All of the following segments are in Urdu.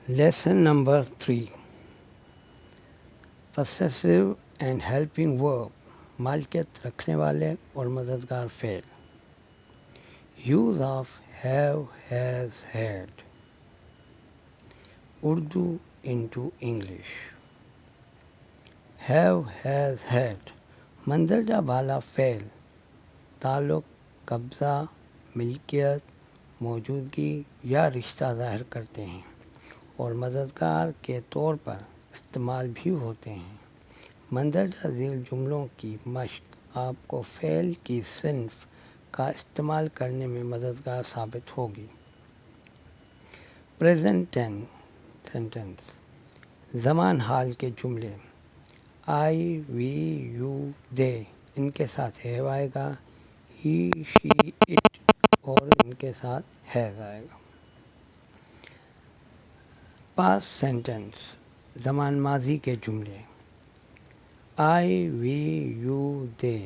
Lesson number 3. Possessive and helping verb. مالکیت رکھنے والے اور مددگار فعل. Use of have, has, had. Urdu into English. Have, has, had. مندرجہ بالا فعل تعلق، قبضہ، ملکیت، موجودگی یا رشتہ ظاہر کرتے ہیں اور مددگار کے طور پر استعمال بھی ہوتے ہیں. مندرجہ ذیل جملوں کی مشق آپ کو فعل کی صنف کا استعمال کرنے میں مددگار ثابت ہوگی. Present tense sentence. زمان حال کے جملے آئی، وی، یو، دے ان کے ساتھ ہیو آئے گا، ہی، شی، اٹ اور ان کے ساتھ ہیز آئے گا. Past sentence. زمان ماضی کے جملے آئی، وی، you, they,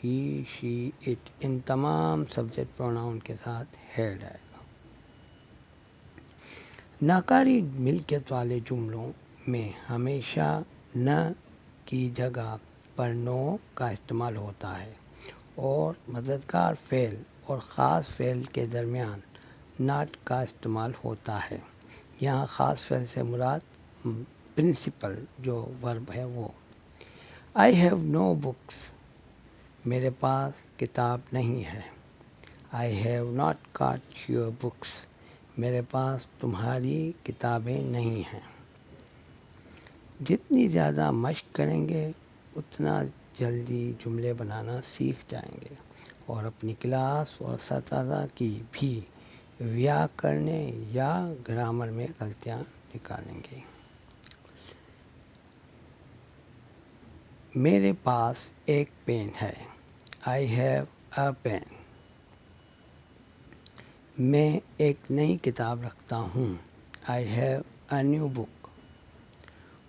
he, she, it in تمام سبجیکٹ پروناؤن کے ساتھ ہیڈ آئے گا. ناکاری ملکیت والے جملوں میں ہمیشہ نہ کی جگہ پر نو کا استعمال ہوتا ہے اور مددگار فعل اور خاص فعل کے درمیان ناٹ کا استعمال ہوتا ہے. یہاں خاص فعل سے مراد پرنسپل جو ورب ہے وہ. I have no books. میرے پاس کتاب نہیں ہے. I have not got your books. میرے پاس تمہاری کتابیں نہیں ہیں. جتنی زیادہ مشق کریں گے اتنا جلدی جملے بنانا سیکھ جائیں گے اور اپنی کلاس اور اساتذہ کی بھی ویاکرن یا گرامر میں غلطیاں نکالیں گے. میرے پاس ایک پین ہے. I have a pen. میں ایک نئی کتاب رکھتا ہوں. I have a new book.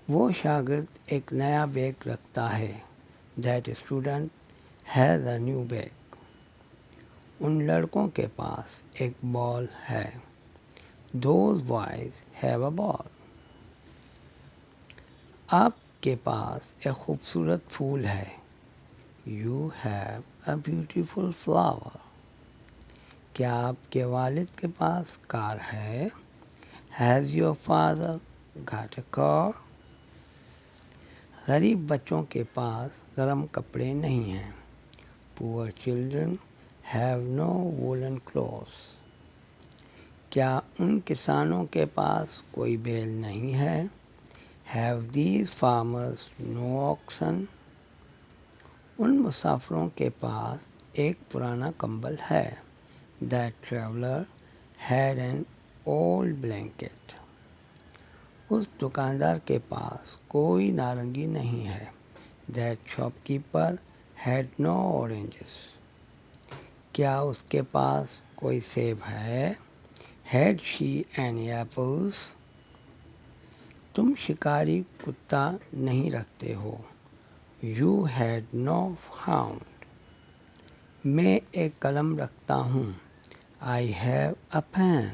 وہ شاگرد ایک نیا بیگ رکھتا ہے. That student has a new bag. ان لڑکوں کے پاس ایک بال ہے. Those boys have a ball. آپ کے پاس ایک خوبصورت پھول ہے. You have a beautiful flower. کیا آپ کے والد کے پاس کار ہے؟ Has your father got a car? غریب بچوں کے پاس گرم کپڑے نہیں ہیں. Poor children have no woolen clothes. کیا ان کسانوں کے پاس کوئی بیل نہیں ہے؟ Have these farmers no oxen? ان مسافروں کے پاس ایک پرانا کمبل ہے. That traveler had an old blanket. اس دکاندار کے پاس کوئی نارنگی نہیں ہے. That shopkeeper had no oranges. کیا اس کے پاس کوئی سیب ہے؟ Had she any apples? تم شکاری کتا نہیں رکھتے ہو. You had no hound. میں ایک قلم رکھتا ہوں. I have a pen.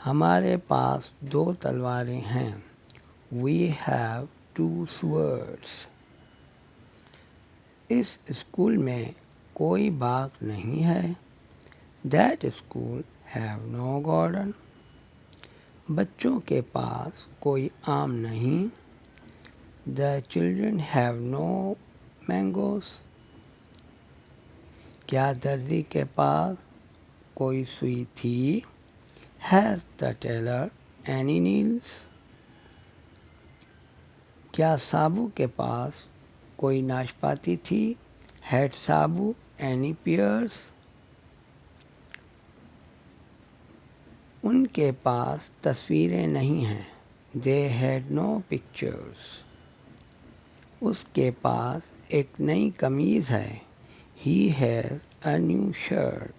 ہمارے پاس 2 تلواریں ہیں. We have 2 swords. اس اسکول میں کوئی باغ نہیں ہے. That school have no garden. بچوں کے پاس کوئی آم نہیں. The children have no mangoes. کیا درزی کے پاس کوئی سوئی تھی؟ Has the tailor any needles? کیا سابو کے پاس کوئی ناشپاتی تھی؟ Had سابو any pears? ان کے پاس تصویریں نہیں ہیں. They had no pictures. اس کے پاس ایک نئی قمیض ہے. He has a new shirt.